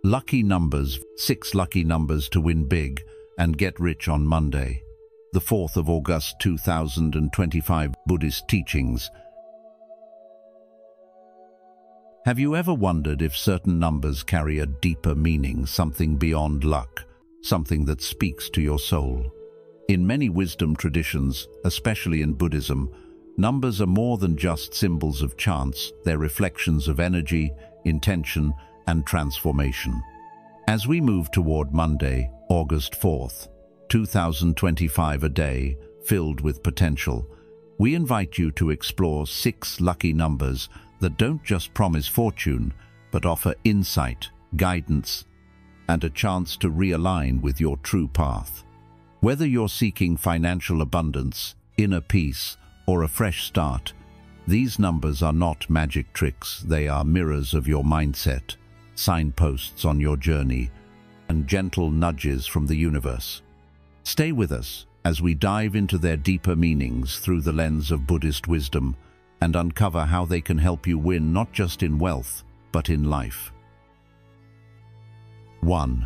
Lucky numbers, 6 lucky numbers to win big and get rich on Monday. The 4th of August 2025 Buddhist teachings. Have you ever wondered if certain numbers carry a deeper meaning, something beyond luck, something that speaks to your soul? In many wisdom traditions, especially in Buddhism, numbers are more than just symbols of chance. They're reflections of energy, intention, and transformation. As we move toward Monday, August 4th, 2025, a day filled with potential, we invite you to explore 6 lucky numbers that don't just promise fortune, but offer insight, guidance, and a chance to realign with your true path. Whether you're seeking financial abundance, inner peace, or a fresh start, these numbers are not magic tricks. They are mirrors of your mindset, signposts on your journey, and gentle nudges from the universe. Stay with us as we dive into their deeper meanings through the lens of Buddhist wisdom and uncover how they can help you win not just in wealth, but in life. 1.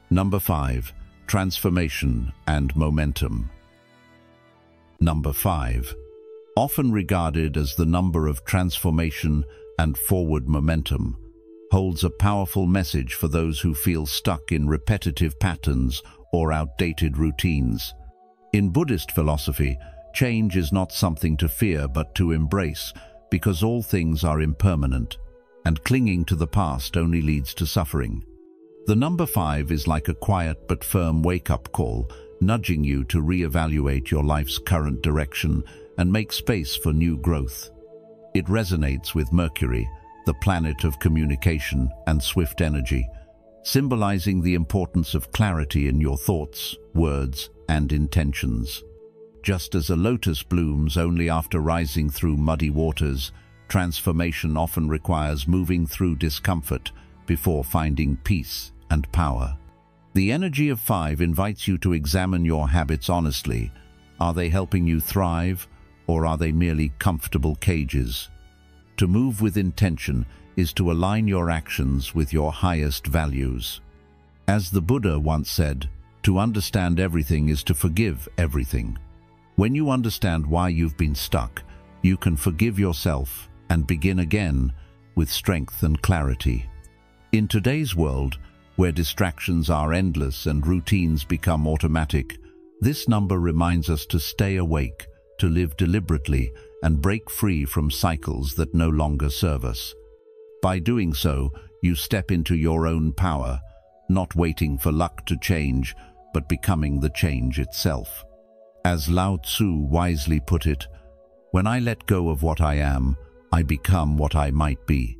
Number 5. Transformation and momentum. Number 5. Often regarded as the number of transformation and forward momentum, holds a powerful message for those who feel stuck in repetitive patterns or outdated routines. In Buddhist philosophy, change is not something to fear but to embrace, because all things are impermanent, and clinging to the past only leads to suffering. The number 5 is like a quiet but firm wake-up call, nudging you to reevaluate your life's current direction and make space for new growth. It resonates with Mercury, the planet of communication and swift energy, symbolizing the importance of clarity in your thoughts, words, and intentions. Just as a lotus blooms only after rising through muddy waters, transformation often requires moving through discomfort before finding peace and power. The energy of 5 invites you to examine your habits honestly. Are they helping you thrive, or are they merely comfortable cages? To move with intention is to align your actions with your highest values. As the Buddha once said, to understand everything is to forgive everything. When you understand why you've been stuck, you can forgive yourself and begin again with strength and clarity. In today's world, where distractions are endless and routines become automatic, this number reminds us to stay awake, to live deliberately, and break free from cycles that no longer serve us. By doing so, you step into your own power, not waiting for luck to change, but becoming the change itself. As Lao Tzu wisely put it, "When I let go of what I am, I become what I might be."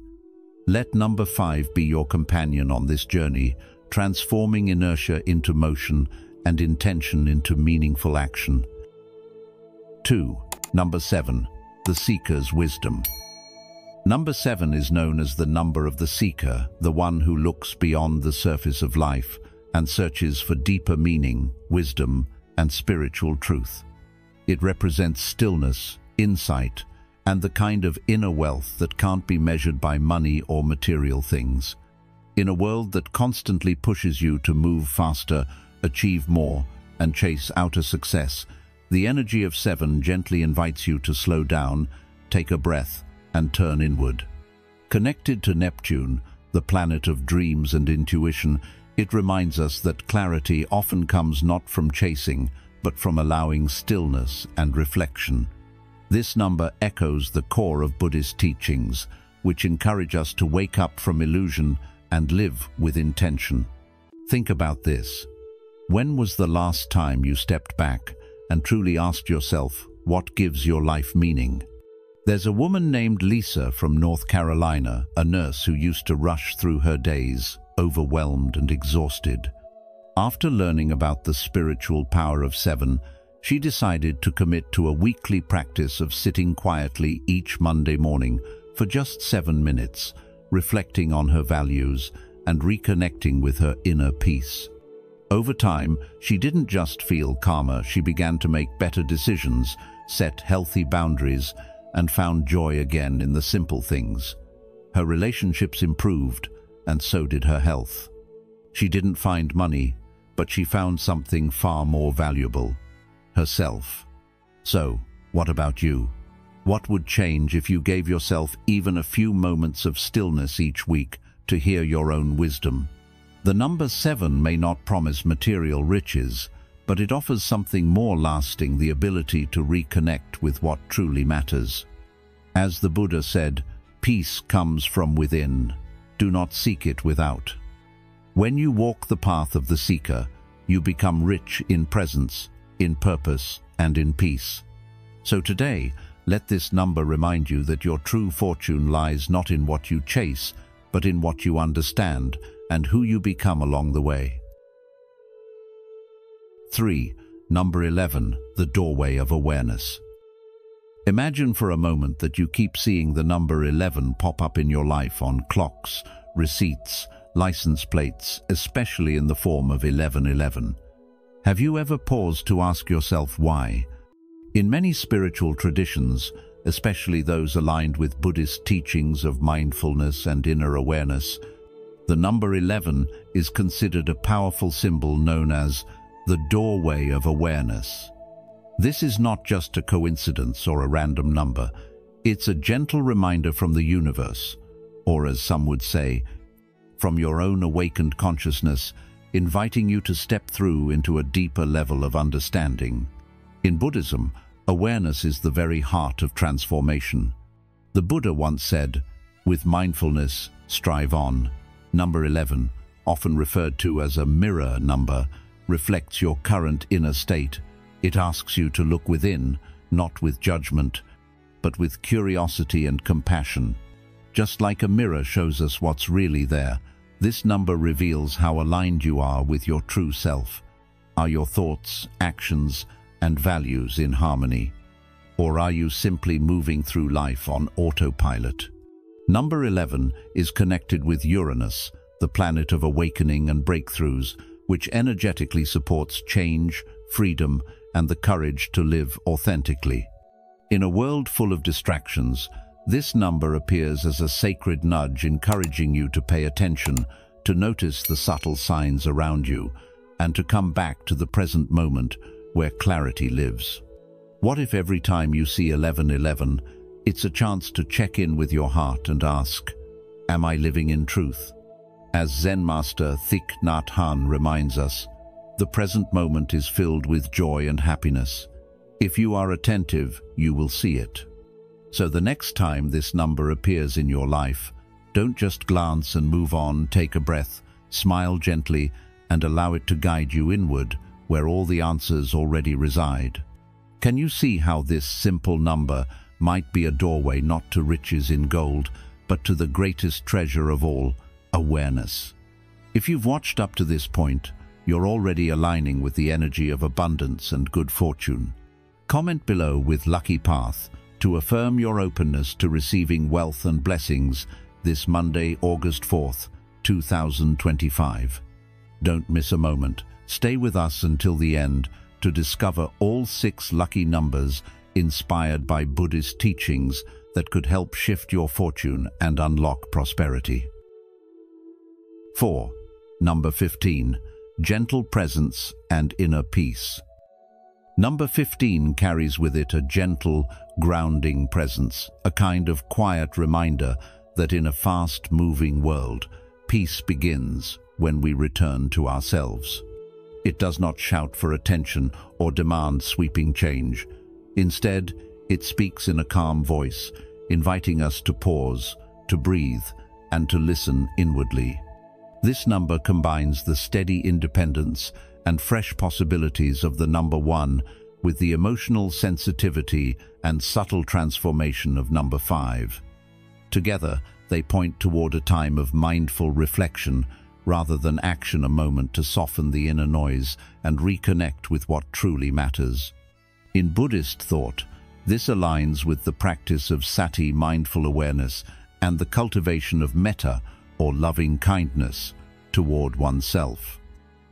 Let number 5 be your companion on this journey, transforming inertia into motion and intention into meaningful action. 2. Number 7. The Seeker's Wisdom. Number 7 is known as the number of the seeker, the one who looks beyond the surface of life and searches for deeper meaning, wisdom, and spiritual truth. It represents stillness, insight, and the kind of inner wealth that can't be measured by money or material things. In a world that constantly pushes you to move faster, achieve more, and chase outer success, the energy of 7 gently invites you to slow down, take a breath, and turn inward. Connected to Neptune, the planet of dreams and intuition, it reminds us that clarity often comes not from chasing, but from allowing stillness and reflection. This number echoes the core of Buddhist teachings, which encourage us to wake up from illusion and live with intention. Think about this. When was the last time you stepped back and truly asked yourself, what gives your life meaning? There's a woman named Lisa from North Carolina, a nurse who used to rush through her days, overwhelmed and exhausted. After learning about the spiritual power of 7, she decided to commit to a weekly practice of sitting quietly each Monday morning for just 7 minutes, reflecting on her values and reconnecting with her inner peace. Over time, she didn't just feel calmer, she began to make better decisions, set healthy boundaries, and found joy again in the simple things. Her relationships improved, and so did her health. She didn't find money, but she found something far more valuable: herself. So, what about you? What would change if you gave yourself even a few moments of stillness each week to hear your own wisdom? The number 7 may not promise material riches, but it offers something more lasting: the ability to reconnect with what truly matters. As the Buddha said, peace comes from within. Do not seek it without. When you walk the path of the seeker, you become rich in presence, in purpose, and in peace. So today, let this number remind you that your true fortune lies not in what you chase, but in what you understand and who you become along the way. 3. Number 11. The doorway of awareness. Imagine for a moment that you keep seeing the number 11 pop up in your life on clocks, receipts, license plates, especially in the form of 1111. Have you ever paused to ask yourself why? In many spiritual traditions, especially those aligned with Buddhist teachings of mindfulness and inner awareness, the number 11 is considered a powerful symbol known as the doorway of awareness. This is not just a coincidence or a random number. It's a gentle reminder from the universe, or as some would say, from your own awakened consciousness, inviting you to step through into a deeper level of understanding. In Buddhism, awareness is the very heart of transformation. The Buddha once said, "With mindfulness, strive on." Number 11, often referred to as a mirror number, reflects your current inner state. It asks you to look within, not with judgment, but with curiosity and compassion. Just like a mirror shows us what's really there, this number reveals how aligned you are with your true self. Are your thoughts, actions, and values in harmony? Or are you simply moving through life on autopilot? Number 11 is connected with Uranus, the planet of awakening and breakthroughs, which energetically supports change, freedom, and the courage to live authentically. In a world full of distractions, this number appears as a sacred nudge encouraging you to pay attention, to notice the subtle signs around you, and to come back to the present moment where clarity lives. What if every time you see 1111, it's a chance to check in with your heart and ask, am I living in truth? As Zen master Thich Nhat Hanh reminds us, the present moment is filled with joy and happiness. If you are attentive, you will see it. So the next time this number appears in your life, don't just glance and move on. Take a breath, smile gently, and allow it to guide you inward, where all the answers already reside. Can you see how this simple number might be a doorway not to riches in gold, but to the greatest treasure of all, awareness? If you've watched up to this point, you're already aligning with the energy of abundance and good fortune. Comment below with lucky path to affirm your openness to receiving wealth and blessings this Monday, August 4th, 2025. Don't miss a moment. Stay with us until the end to discover all 6 lucky numbers inspired by Buddhist teachings that could help shift your fortune and unlock prosperity. 4. Number 15. Gentle presence and inner peace. Number 15 carries with it a gentle, grounding presence, a kind of quiet reminder that in a fast-moving world, peace begins when we return to ourselves. It does not shout for attention or demand sweeping change. Instead, it speaks in a calm voice, inviting us to pause, to breathe, and to listen inwardly. This number combines the steady independence and fresh possibilities of the number 1 with the emotional sensitivity and subtle transformation of number 5. Together, they point toward a time of mindful reflection rather than action, a moment to soften the inner noise and reconnect with what truly matters. In Buddhist thought, this aligns with the practice of sati, mindful awareness, and the cultivation of metta, or loving kindness, toward oneself.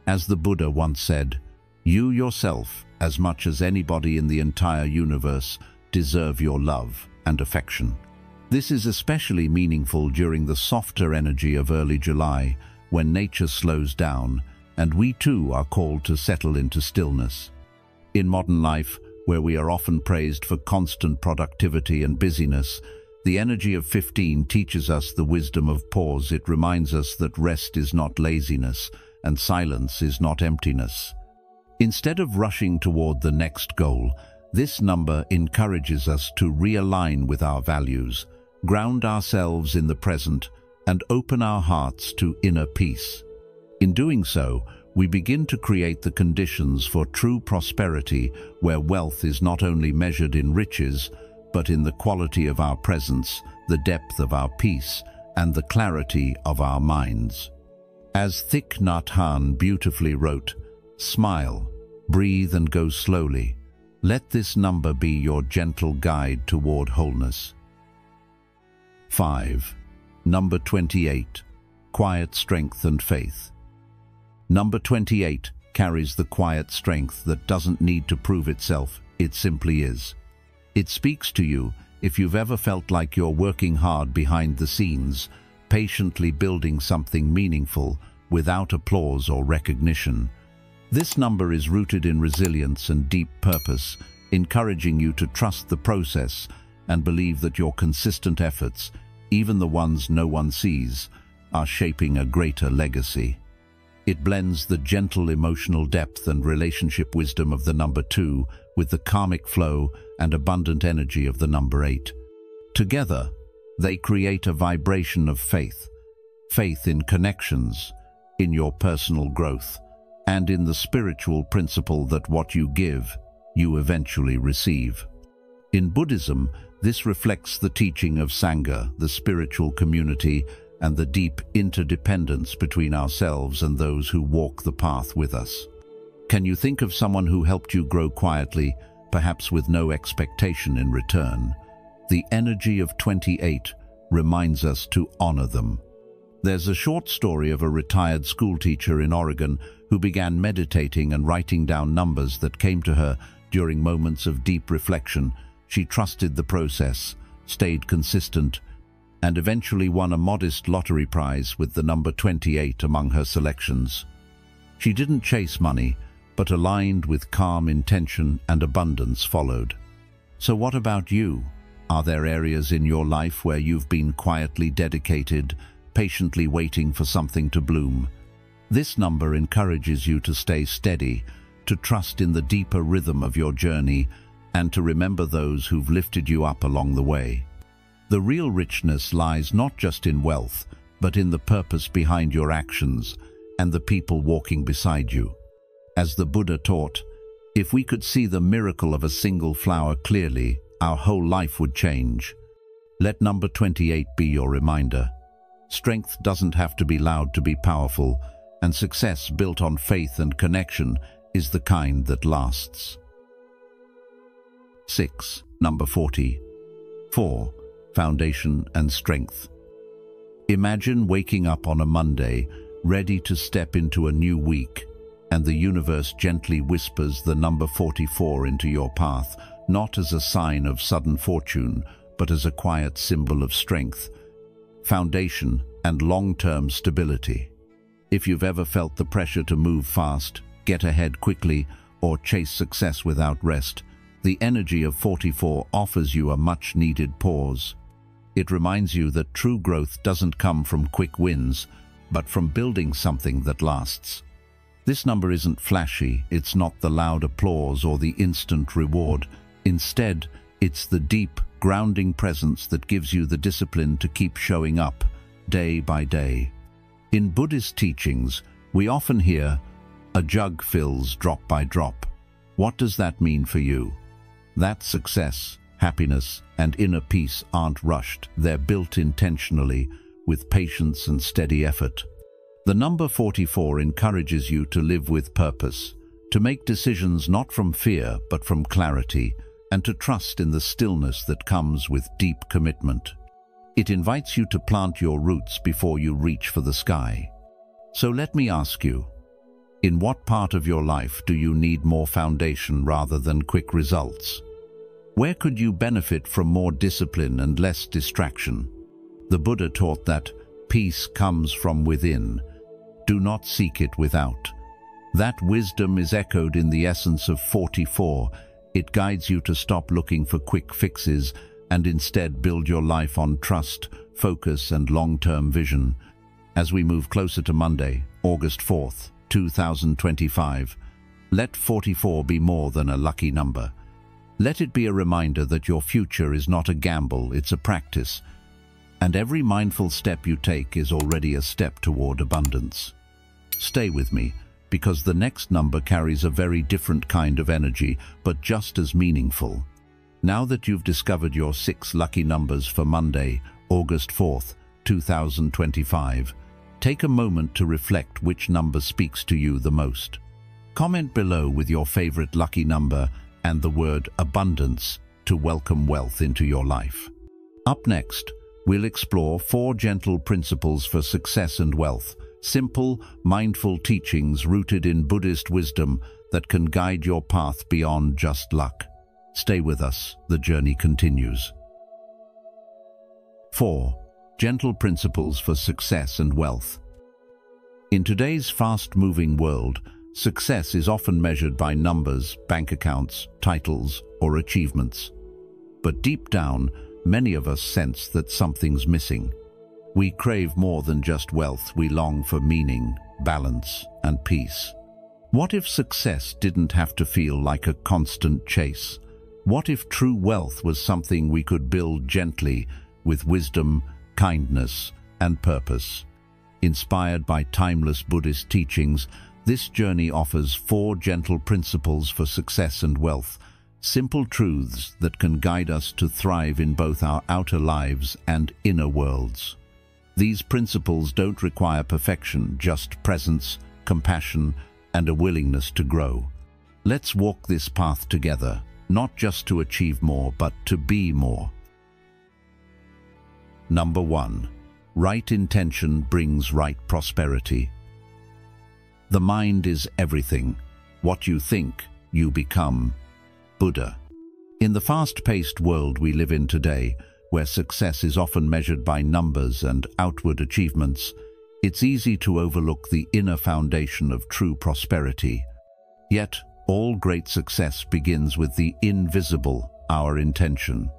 As the Buddha once said, you yourself, as much as anybody in the entire universe, deserve your love and affection. This is especially meaningful during the softer energy of early July, when nature slows down, and we too are called to settle into stillness. In modern life, where we are often praised for constant productivity and busyness, the energy of 15 teaches us the wisdom of pause. It reminds us that rest is not laziness, and silence is not emptiness. Instead of rushing toward the next goal, this number encourages us to realign with our values, ground ourselves in the present, and open our hearts to inner peace. In doing so, we begin to create the conditions for true prosperity, where wealth is not only measured in riches, but in the quality of our presence, the depth of our peace, and the clarity of our minds. As Thich Nhat Hanh beautifully wrote, "Smile, breathe and go slowly. Let this number be your gentle guide toward wholeness." 5. Number 28. Quiet strength and faith. Number 28 carries the quiet strength that doesn't need to prove itself, it simply is. It speaks to you if you've ever felt like you're working hard behind the scenes, patiently building something meaningful without applause or recognition. This number is rooted in resilience and deep purpose, encouraging you to trust the process and believe that your consistent efforts, even the ones no one sees, are shaping a greater legacy. It blends the gentle emotional depth and relationship wisdom of the number 2 with the karmic flow and abundant energy of the number 8. Together, they create a vibration of faith. Faith in connections, in your personal growth, and in the spiritual principle that what you give, you eventually receive. In Buddhism, this reflects the teaching of Sangha, the spiritual community, and the deep interdependence between ourselves and those who walk the path with us. Can you think of someone who helped you grow quietly, perhaps with no expectation in return? The energy of 28 reminds us to honor them. There's a short story of a retired schoolteacher in Oregon who began meditating and writing down numbers that came to her during moments of deep reflection. She trusted the process, stayed consistent, and eventually won a modest lottery prize with the number 28 among her selections. She didn't chase money, but aligned with calm intention, and abundance followed. So what about you? Are there areas in your life where you've been quietly dedicated, patiently waiting for something to bloom? This number encourages you to stay steady, to trust in the deeper rhythm of your journey, and to remember those who've lifted you up along the way. The real richness lies not just in wealth, but in the purpose behind your actions and the people walking beside you. As the Buddha taught, if we could see the miracle of a single flower clearly, our whole life would change. Let number 28 be your reminder. Strength doesn't have to be loud to be powerful, and success built on faith and connection is the kind that lasts. 6. Number 40. 4. Foundation and strength. Imagine waking up on a Monday, ready to step into a new week, and the universe gently whispers the number 44 into your path, not as a sign of sudden fortune, but as a quiet symbol of strength, foundation, and long-term stability. If you've ever felt the pressure to move fast, get ahead quickly, or chase success without rest, the energy of 44 offers you a much-needed pause. It reminds you that true growth doesn't come from quick wins, but from building something that lasts. This number isn't flashy, it's not the loud applause or the instant reward. Instead, it's the deep, grounding presence that gives you the discipline to keep showing up, day by day. In Buddhist teachings, we often hear, "A jug fills drop by drop." What does that mean for you? That success, happiness, and inner peace aren't rushed. They're built intentionally, with patience and steady effort. The number 44 encourages you to live with purpose, to make decisions not from fear but from clarity, and to trust in the stillness that comes with deep commitment. It invites you to plant your roots before you reach for the sky. So let me ask you, in what part of your life do you need more foundation rather than quick results? Where could you benefit from more discipline and less distraction? The Buddha taught that peace comes from within, do not seek it without. That wisdom is echoed in the essence of 44. It guides you to stop looking for quick fixes and instead build your life on trust, focus, and long-term vision. As we move closer to Monday, August 4th, 2025, let 44 be more than a lucky number. Let it be a reminder that your future is not a gamble, it's a practice. And every mindful step you take is already a step toward abundance. Stay with me, because the next number carries a very different kind of energy, but just as meaningful. Now that you've discovered your 6 lucky numbers for Monday, August 4th, 2025, take a moment to reflect which number speaks to you the most. Comment below with your favorite lucky number and the word abundance to welcome wealth into your life. Up next, we'll explore 4 gentle principles for success and wealth, simple, mindful teachings rooted in Buddhist wisdom that can guide your path beyond just luck. Stay with us, the journey continues. 4. Gentle principles for success and wealth. In today's fast-moving world, success is often measured by numbers, bank accounts, titles, or achievements. But deep down, many of us sense that something's missing. We crave more than just wealth. We long for meaning, balance, and peace. What if success didn't have to feel like a constant chase? What if true wealth was something we could build gently, with wisdom, kindness, and purpose? Inspired by timeless Buddhist teachings, this journey offers 4 gentle principles for success and wealth, simple truths that can guide us to thrive in both our outer lives and inner worlds. These principles don't require perfection, just presence, compassion, and a willingness to grow. Let's walk this path together, not just to achieve more, but to be more. Number 1. Right intention brings right prosperity. The mind is everything. What you think, you become. Buddha. In the fast-paced world we live in today, where success is often measured by numbers and outward achievements, it's easy to overlook the inner foundation of true prosperity. Yet, all great success begins with the invisible, our intention.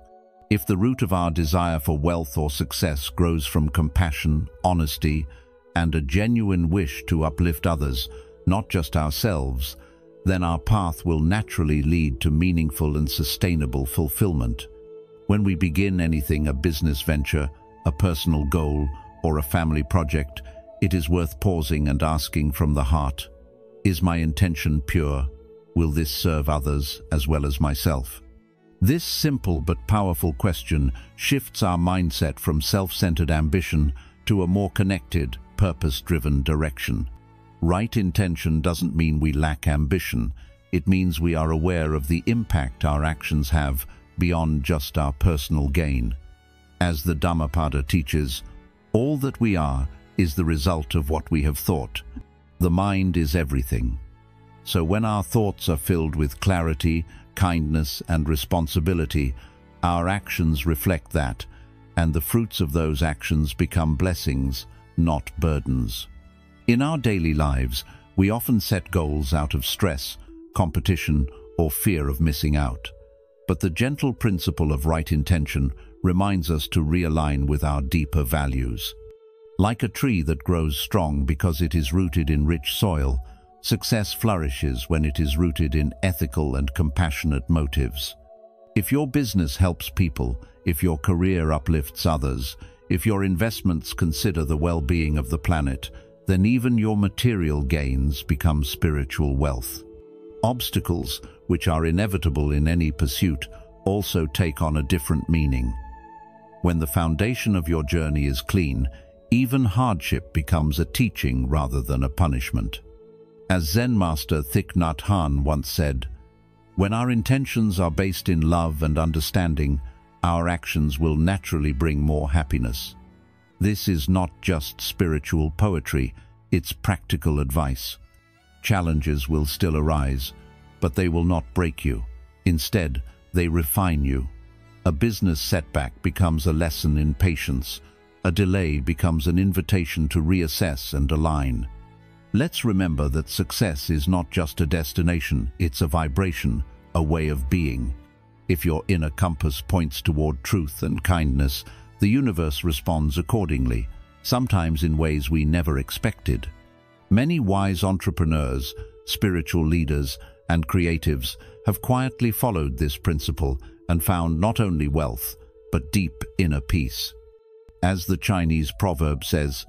If the root of our desire for wealth or success grows from compassion, honesty, and a genuine wish to uplift others, not just ourselves, then our path will naturally lead to meaningful and sustainable fulfillment. When we begin anything, a business venture, a personal goal, or a family project, it is worth pausing and asking from the heart, is my intention pure? Will this serve others as well as myself? This simple but powerful question shifts our mindset from self-centered ambition to a more connected, purpose-driven direction. Right intention doesn't mean we lack ambition. It means we are aware of the impact our actions have beyond just our personal gain. As the Dhammapada teaches, all that we are is the result of what we have thought. The mind is everything. So when our thoughts are filled with clarity, kindness, and responsibility, our actions reflect that, and the fruits of those actions become blessings, not burdens. In our daily lives, we often set goals out of stress, competition, or fear of missing out. But the gentle principle of right intention reminds us to realign with our deeper values. Like a tree that grows strong because it is rooted in rich soil, success flourishes when it is rooted in ethical and compassionate motives. If your business helps people, if your career uplifts others, if your investments consider the well-being of the planet, then even your material gains become spiritual wealth. Obstacles, which are inevitable in any pursuit, also take on a different meaning. When the foundation of your journey is clean, even hardship becomes a teaching rather than a punishment. As Zen master Thich Nhat Hanh once said, "When our intentions are based in love and understanding, our actions will naturally bring more happiness." This is not just spiritual poetry, it's practical advice. Challenges will still arise, but they will not break you. Instead, they refine you. A business setback becomes a lesson in patience. A delay becomes an invitation to reassess and align. Let's remember that success is not just a destination, it's a vibration, a way of being. If your inner compass points toward truth and kindness, the universe responds accordingly, sometimes in ways we never expected. Many wise entrepreneurs, spiritual leaders, and creatives have quietly followed this principle and found not only wealth, but deep inner peace. As the Chinese proverb says,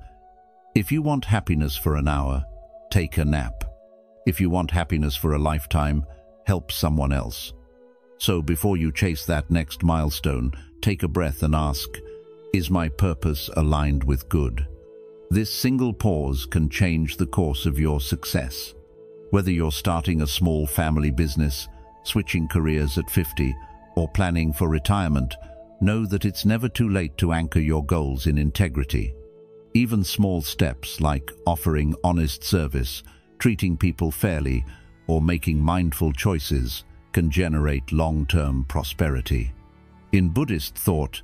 if you want happiness for an hour, take a nap. If you want happiness for a lifetime, help someone else. So before you chase that next milestone, take a breath and ask, is my purpose aligned with good? This single pause can change the course of your success. Whether you're starting a small family business, switching careers at 50, or planning for retirement, know that it's never too late to anchor your goals in integrity. Even small steps like offering honest service, treating people fairly, or making mindful choices can generate long-term prosperity. In Buddhist thought,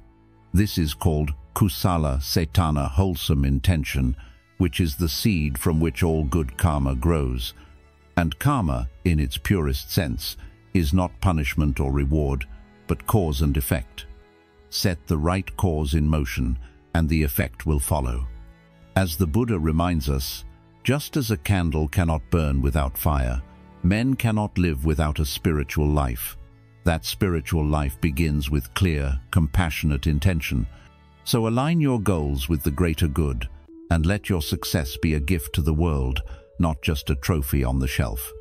this is called kusala cetana, wholesome intention, which is the seed from which all good karma grows. And karma, in its purest sense, is not punishment or reward, but cause and effect. Set the right cause in motion, and the effect will follow. As the Buddha reminds us, just as a candle cannot burn without fire, men cannot live without a spiritual life. That spiritual life begins with clear, compassionate intention. So align your goals with the greater good, and let your success be a gift to the world, not just a trophy on the shelf.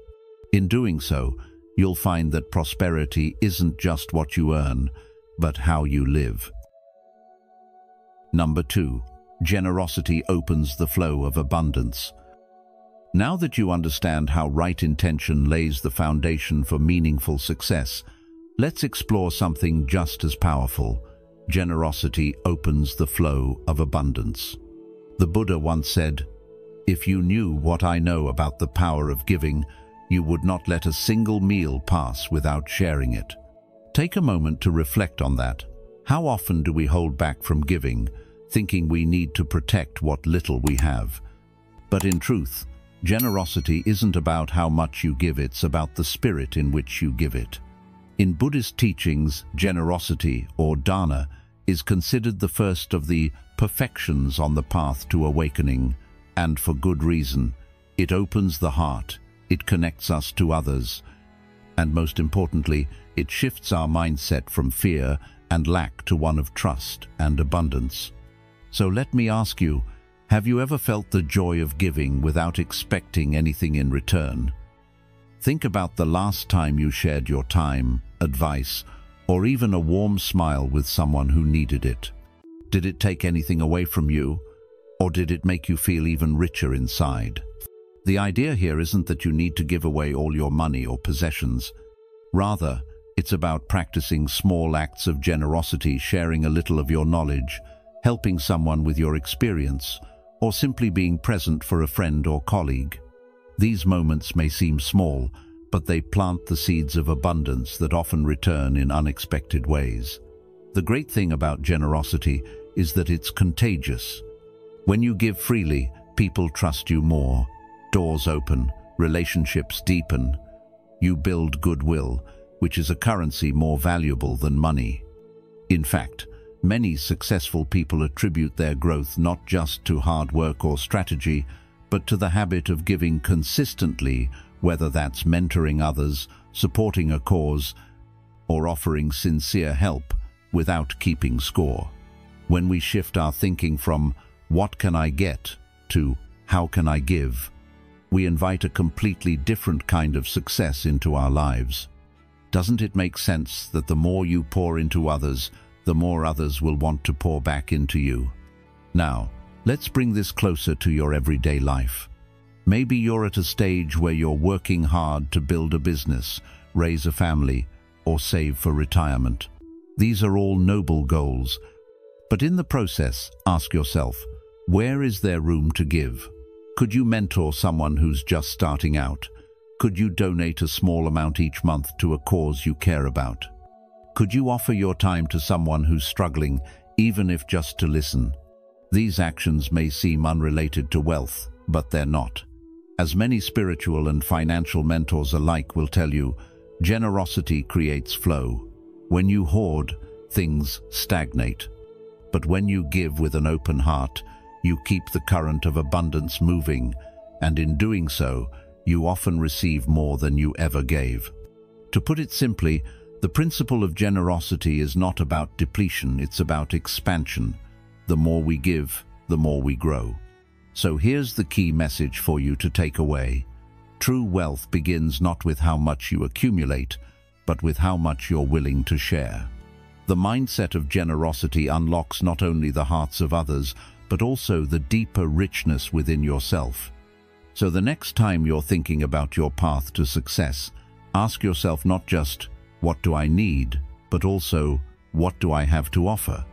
In doing so, you'll find that prosperity isn't just what you earn, but how you live. Number 2. Generosity opens the flow of abundance. Now that you understand how right intention lays the foundation for meaningful success, let's explore something just as powerful. Generosity opens the flow of abundance. The Buddha once said, "If you knew what I know about the power of giving, you would not let a single meal pass without sharing it." Take a moment to reflect on that. How often do we hold back from giving, thinking we need to protect what little we have? But in truth, generosity isn't about how much you give, it's about the spirit in which you give it. In Buddhist teachings, generosity, or dana, is considered the first of the perfections on the path to awakening, and for good reason. It opens the heart, it connects us to others, and most importantly, it shifts our mindset from fear and lack to one of trust and abundance. So let me ask you, have you ever felt the joy of giving without expecting anything in return? Think about the last time you shared your time, advice, or even a warm smile with someone who needed it. Did it take anything away from you, or did it make you feel even richer inside? The idea here isn't that you need to give away all your money or possessions. Rather, it's about practicing small acts of generosity, sharing a little of your knowledge, helping someone with your experience, or simply being present for a friend or colleague. These moments may seem small, but they plant the seeds of abundance that often return in unexpected ways. The great thing about generosity is that it's contagious. When you give freely, people trust you more. Doors open, relationships deepen. You build goodwill, which is a currency more valuable than money. In fact, many successful people attribute their growth not just to hard work or strategy, but to the habit of giving consistently, whether that's mentoring others, supporting a cause, or offering sincere help without keeping score. When we shift our thinking from "what can I get" to "how can I give," we invite a completely different kind of success into our lives. Doesn't it make sense that the more you pour into others, the more others will want to pour back into you? Now, let's bring this closer to your everyday life. Maybe you're at a stage where you're working hard to build a business, raise a family, or save for retirement. These are all noble goals. But in the process, ask yourself, where is there room to give? Could you mentor someone who's just starting out? Could you donate a small amount each month to a cause you care about? Could you offer your time to someone who's struggling, even if just to listen? These actions may seem unrelated to wealth, but they're not. As many spiritual and financial mentors alike will tell you, generosity creates flow. When you hoard, things stagnate. But when you give with an open heart, you keep the current of abundance moving, and in doing so, you often receive more than you ever gave. To put it simply, the principle of generosity is not about depletion, it's about expansion. The more we give, the more we grow. So here's the key message for you to take away. True wealth begins not with how much you accumulate, but with how much you're willing to share. The mindset of generosity unlocks not only the hearts of others, but also the deeper richness within yourself. So the next time you're thinking about your path to success, ask yourself not just, what do I need, but also, what do I have to offer?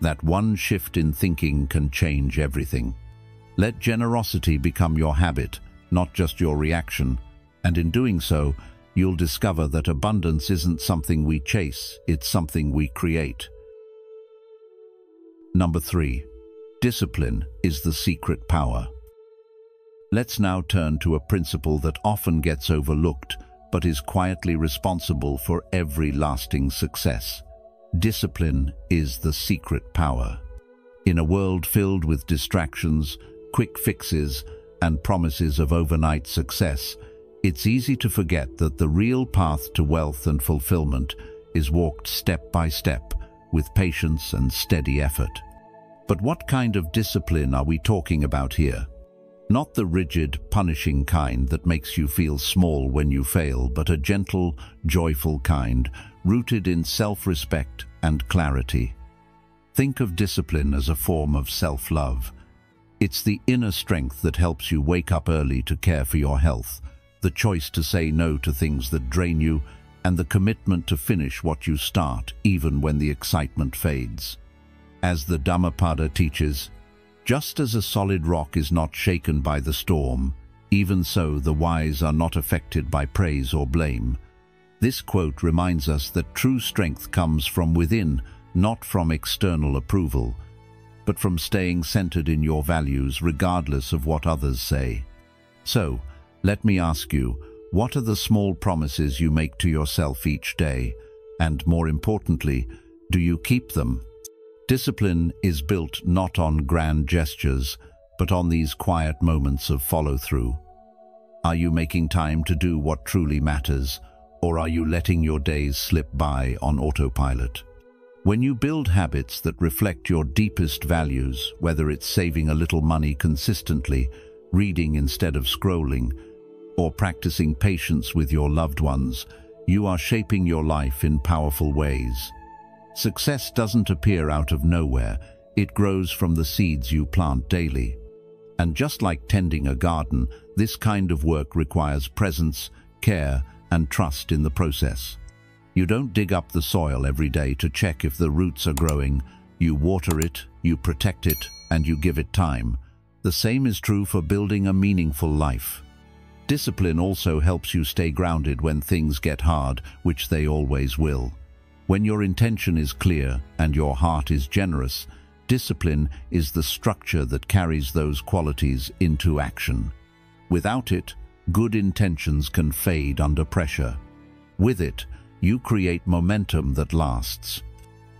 That one shift in thinking can change everything. Let generosity become your habit, not just your reaction, and in doing so, you'll discover that abundance isn't something we chase, it's something we create. Number 3. Discipline is the secret power. Let's now turn to a principle that often gets overlooked, but is quietly responsible for every lasting success. Discipline is the secret power. In a world filled with distractions, quick fixes, and promises of overnight success, it's easy to forget that the real path to wealth and fulfillment is walked step by step, with patience and steady effort. But what kind of discipline are we talking about here? Not the rigid, punishing kind that makes you feel small when you fail, but a gentle, joyful kind, rooted in self-respect and clarity. Think of discipline as a form of self-love. It's the inner strength that helps you wake up early to care for your health, the choice to say no to things that drain you, and the commitment to finish what you start, even when the excitement fades. As the Dhammapada teaches, just as a solid rock is not shaken by the storm, even so the wise are not affected by praise or blame. This quote reminds us that true strength comes from within, not from external approval, but from staying centered in your values regardless of what others say. So, let me ask you, what are the small promises you make to yourself each day? And more importantly, do you keep them? Discipline is built not on grand gestures, but on these quiet moments of follow-through. Are you making time to do what truly matters, or are you letting your days slip by on autopilot? When you build habits that reflect your deepest values, whether it's saving a little money consistently, reading instead of scrolling, or practicing patience with your loved ones, you are shaping your life in powerful ways. Success doesn't appear out of nowhere, it grows from the seeds you plant daily. And just like tending a garden, this kind of work requires presence, care, and trust in the process. You don't dig up the soil every day to check if the roots are growing. You water it, you protect it, and you give it time. The same is true for building a meaningful life. Discipline also helps you stay grounded when things get hard, which they always will. When your intention is clear and your heart is generous, discipline is the structure that carries those qualities into action. Without it, good intentions can fade under pressure. With it, you create momentum that lasts.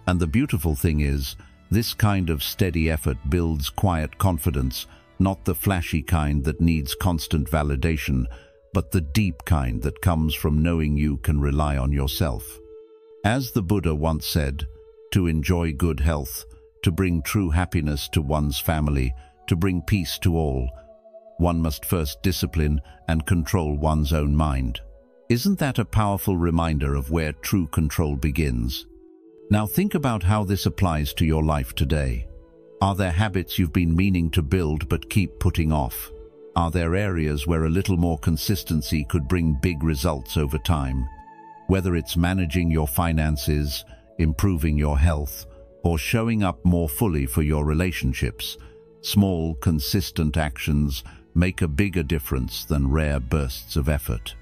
And the beautiful thing is, this kind of steady effort builds quiet confidence, not the flashy kind that needs constant validation, but the deep kind that comes from knowing you can rely on yourself. As the Buddha once said, to enjoy good health, to bring true happiness to one's family, to bring peace to all, one must first discipline and control one's own mind. Isn't that a powerful reminder of where true control begins? Now think about how this applies to your life today. Are there habits you've been meaning to build but keep putting off? Are there areas where a little more consistency could bring big results over time? Whether it's managing your finances, improving your health, or showing up more fully for your relationships, small, consistent actions make a bigger difference than rare bursts of effort.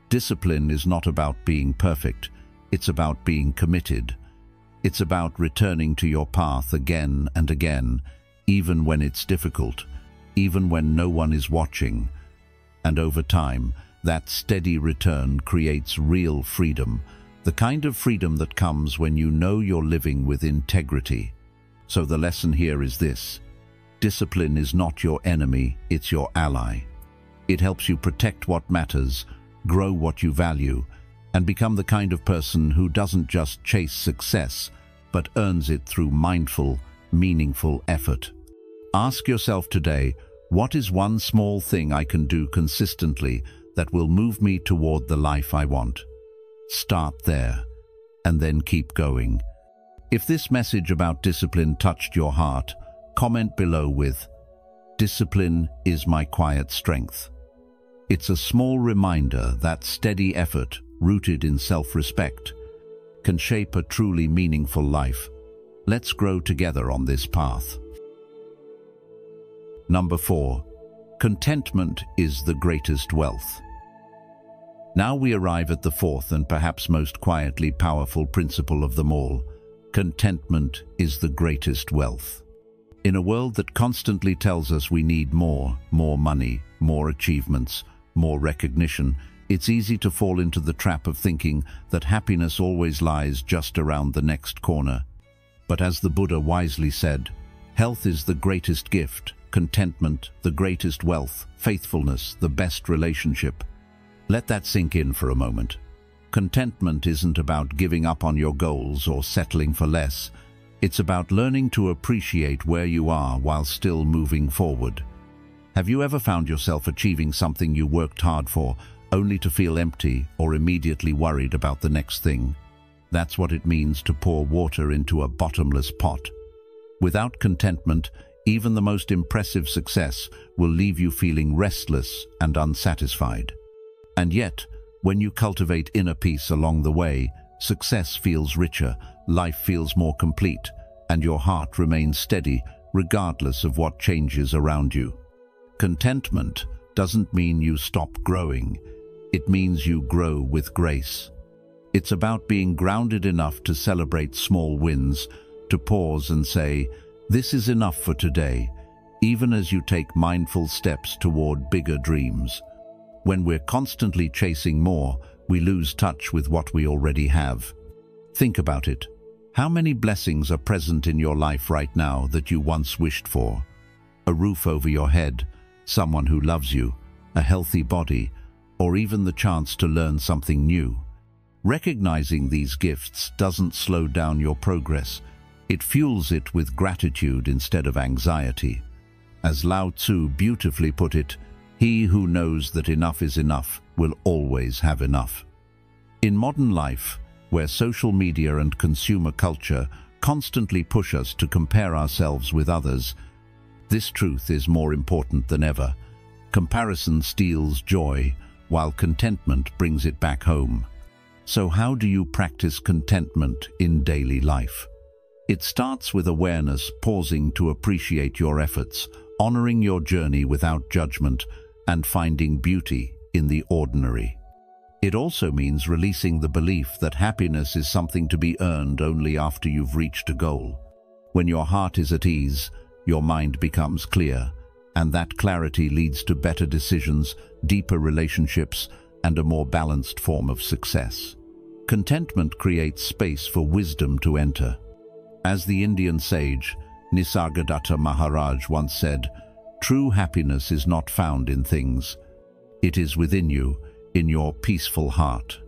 Discipline is not about being perfect, it's about being committed. It's about returning to your path again and again, even when it's difficult, even when no one is watching. And over time, that steady return creates real freedom, the kind of freedom that comes when you know you're living with integrity. So the lesson here is this: discipline is not your enemy, it's your ally. It helps you protect what matters, grow what you value, and become the kind of person who doesn't just chase success, but earns it through mindful, meaningful effort. Ask yourself today, what is one small thing I can do consistently that will move me toward the life I want? Start there, and then keep going. If this message about discipline touched your heart, comment below with, "Discipline is my quiet strength." It's a small reminder that steady effort, rooted in self-respect, can shape a truly meaningful life. Let's grow together on this path. Number 4. Contentment is the greatest wealth. Now we arrive at the fourth and perhaps most quietly powerful principle of them all. Contentment is the greatest wealth. In a world that constantly tells us we need more money, more achievements, more recognition, it's easy to fall into the trap of thinking that happiness always lies just around the next corner. But as the Buddha wisely said, health is the greatest gift, contentment the greatest wealth, faithfulness the best relationship. Let that sink in for a moment. Contentment isn't about giving up on your goals or settling for less. It's about learning to appreciate where you are while still moving forward. Have you ever found yourself achieving something you worked hard for, only to feel empty or immediately worried about the next thing? That's what it means to pour water into a bottomless pot. Without contentment, even the most impressive success will leave you feeling restless and unsatisfied. And yet, when you cultivate inner peace along the way, success feels richer, life feels more complete, and your heart remains steady regardless of what changes around you. Contentment doesn't mean you stop growing. It means you grow with grace. It's about being grounded enough to celebrate small wins, to pause and say, "This is enough for today," even as you take mindful steps toward bigger dreams. When we're constantly chasing more, we lose touch with what we already have. Think about it. How many blessings are present in your life right now that you once wished for? A roof over your head, someone who loves you, a healthy body, or even the chance to learn something new. Recognizing these gifts doesn't slow down your progress. It fuels it with gratitude instead of anxiety. As Lao Tzu beautifully put it, "He who knows that enough is enough will always have enough." In modern life, where social media and consumer culture constantly push us to compare ourselves with others, this truth is more important than ever. Comparison steals joy, while contentment brings it back home. So how do you practice contentment in daily life? It starts with awareness, pausing to appreciate your efforts, honoring your journey without judgment, and finding beauty in the ordinary. It also means releasing the belief that happiness is something to be earned only after you've reached a goal. When your heart is at ease, your mind becomes clear, and that clarity leads to better decisions, deeper relationships, and a more balanced form of success. Contentment creates space for wisdom to enter. As the Indian sage Nisargadatta Maharaj once said, "True happiness is not found in things. It is within you, in your peaceful heart."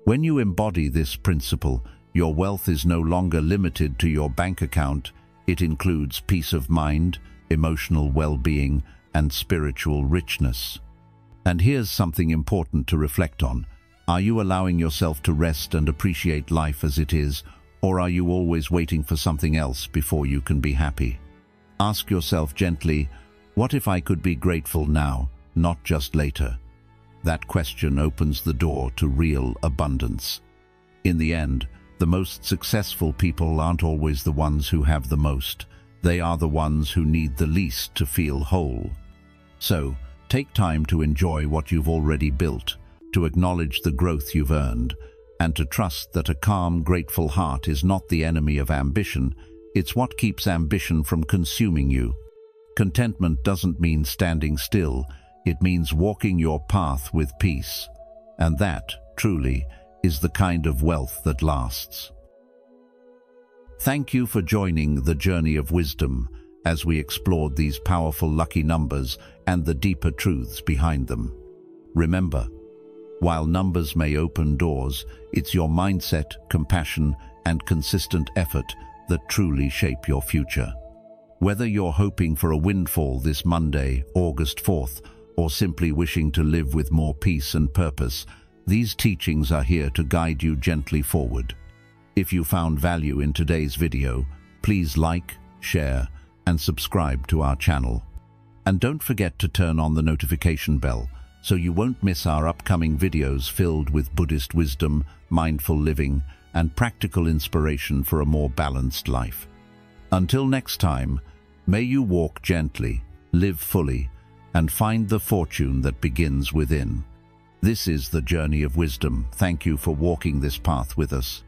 When you embody this principle, your wealth is no longer limited to your bank account. It includes peace of mind, emotional well-being, and spiritual richness. And here's something important to reflect on. Are you allowing yourself to rest and appreciate life as it is, or are you always waiting for something else before you can be happy? Ask yourself gently, what if I could be grateful now, not just later? That question opens the door to real abundance. In the end, the most successful people aren't always the ones who have the most. They are the ones who need the least to feel whole. So, take time to enjoy what you've already built, to acknowledge the growth you've earned, and to trust that a calm, grateful heart is not the enemy of ambition. It's what keeps ambition from consuming you. Contentment doesn't mean standing still. It means walking your path with peace, and that, truly, is the kind of wealth that lasts. Thank you for joining the journey of wisdom as we explored these powerful lucky numbers and the deeper truths behind them. Remember, while numbers may open doors, it's your mindset, compassion, and consistent effort that truly shape your future. Whether you're hoping for a windfall this Monday, August 4th, or simply wishing to live with more peace and purpose, these teachings are here to guide you gently forward. If you found value in today's video, please like, share, and subscribe to our channel. And don't forget to turn on the notification bell so you won't miss our upcoming videos filled with Buddhist wisdom, mindful living, and practical inspiration for a more balanced life. Until next time, may you walk gently, live fully, and find the fortune that begins within. This is the journey of wisdom. Thank you for walking this path with us.